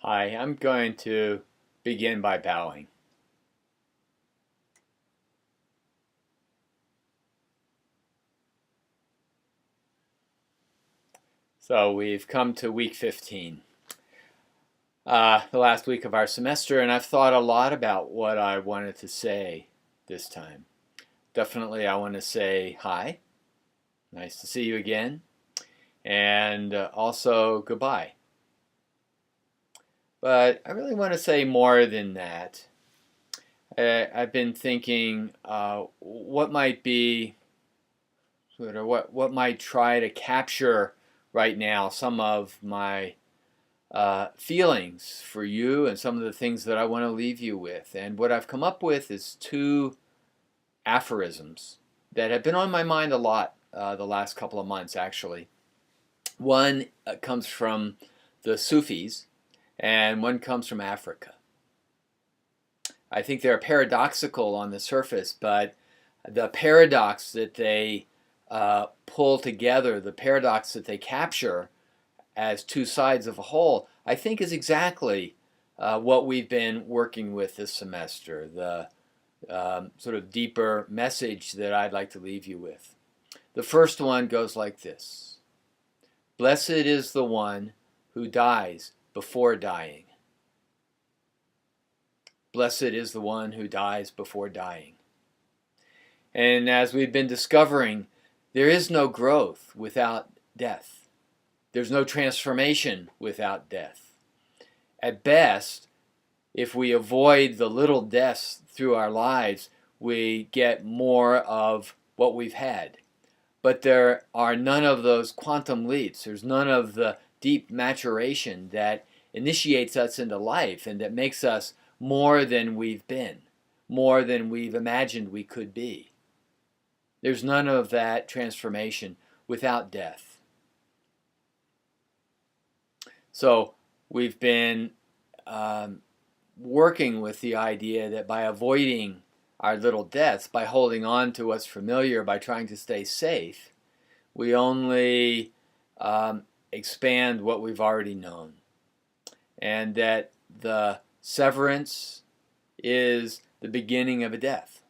Hi, I'm going to begin by bowing. So we've come to week 15, the last week of our semester, and I've thought a lot about what I wanted to say this time. Definitely, I want to say hi, nice to see you again, and also goodbye. But I really want to say more than that. I've been thinking what might be, or what might try to capture right now some of my feelings for you and some of the things that I want to leave you with. And what I've come up with is two aphorisms that have been on my mind a lot the last couple of months, actually. One comes from the Sufis, and one comes from Africa. I think they're paradoxical on the surface, but the paradox that they pull together, the paradox that they capture as two sides of a whole, I think is exactly what we've been working with this semester, the sort of deeper message that I'd like to leave you with. The first one goes like this: Blessed is the one who dies before dying. Blessed is the one who dies before dying. And as we've been discovering, there is no growth without death. There's no transformation without death. At best, if we avoid the little deaths through our lives, we get more of what we've had. But there are none of those quantum leaps. There's none of the deep maturation that initiates us into life and that makes us more than we've been, more than we've imagined we could be. There's none of that transformation without death. So we've been working with the idea that by avoiding our little deaths, by holding on to what's familiar, by trying to stay safe, we only expand what we've already known. And that the severance is the beginning of a death.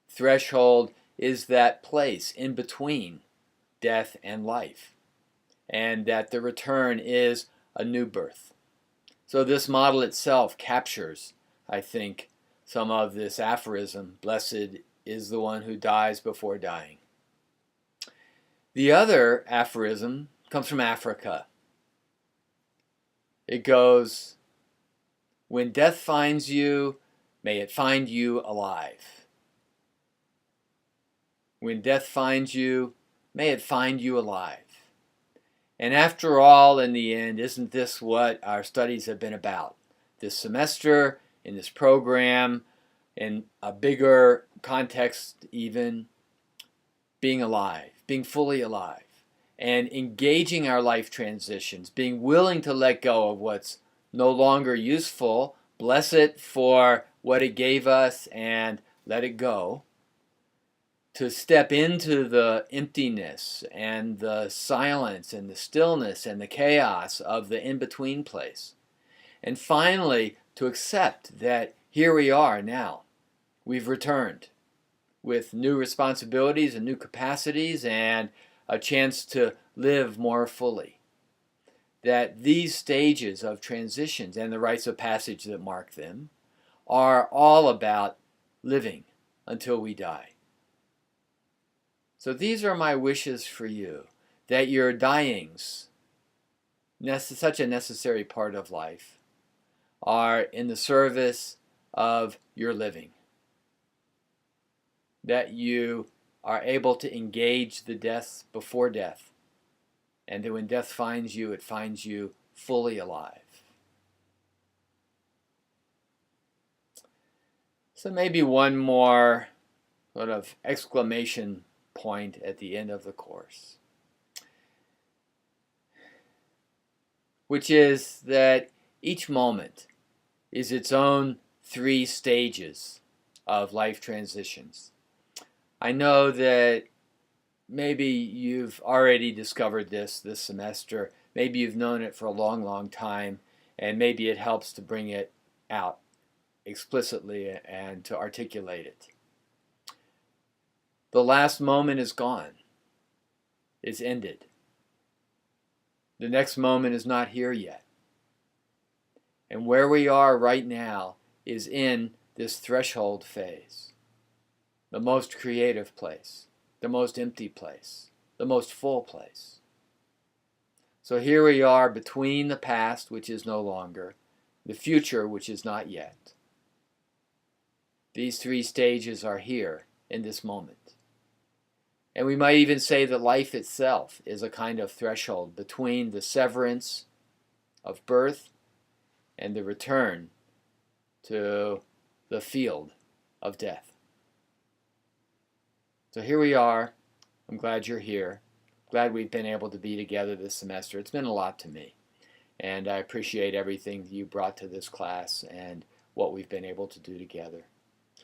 Threshold is that place in between death and life. And that the return is a new birth. So this model itself captures, I think, some of this aphorism: blessed is the one who dies before dying. The other aphorism comes from Africa. It goes, when death finds you, may it find you alive. When death finds you, may it find you alive. And after all, in the end, isn't this what our studies have been about? This semester, in this program, in a bigger context even, being alive, being fully alive, and engaging our life transitions, being willing to let go of what's no longer useful, bless it for what it gave us, and let it go, to step into the emptiness and the silence and the stillness and the chaos of the in-between place. And finally, to accept that here we are now. We've returned with new responsibilities and new capacities and a chance to live more fully. That these stages of transitions and the rites of passage that mark them are all about living until we die. So these are my wishes for you, that your dyings, such a necessary part of life, are in the service of your living. That you are able to engage the deaths before death, and that when death finds you, it finds you fully alive. So maybe one more sort of exclamation point at the end of the course, which is that each moment is its own 3 stages of life transitions. I know that maybe you've already discovered this semester, maybe you've known it for a long, long time, and maybe it helps to bring it out explicitly and to articulate it. The last moment is gone. It's ended. The next moment is not here yet. And where we are right now is in this threshold phase, the most creative place, the most empty place, the most full place. So here we are between the past, which is no longer, the future, which is not yet. These three stages are here in this moment. And we might even say that life itself is a kind of threshold between the severance of birth and the return to the field of death. So here we are. I'm glad you're here. Glad we've been able to be together this semester. It's been a lot to me. And I appreciate everything you brought to this class and what we've been able to do together.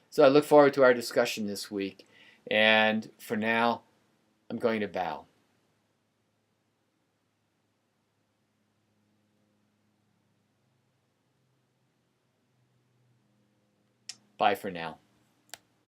So I look forward to our discussion this week. And for now, I'm going to bow. Bye for now.